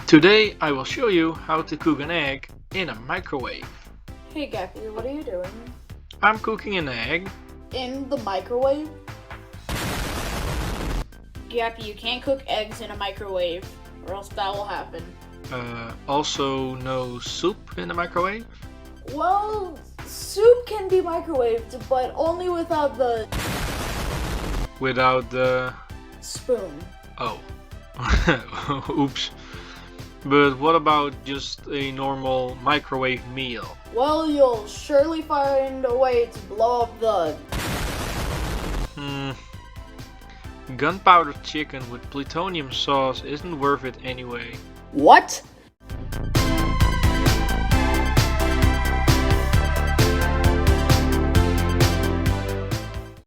Today I will show you how to cook an egg in a microwave. Hey Gappy, what are you doing? I'm cooking an egg. In the microwave? Gappy, you can't cook eggs in a microwave, or else that will happen. Also no soup in the microwave. Well, soup can be microwaved, but only without the Without the... spoon. Oh. Oops. But what about just a normal microwave meal? Well, you'll surely find a way to blow up the... Gunpowder chicken with plutonium sauce isn't worth it anyway. What?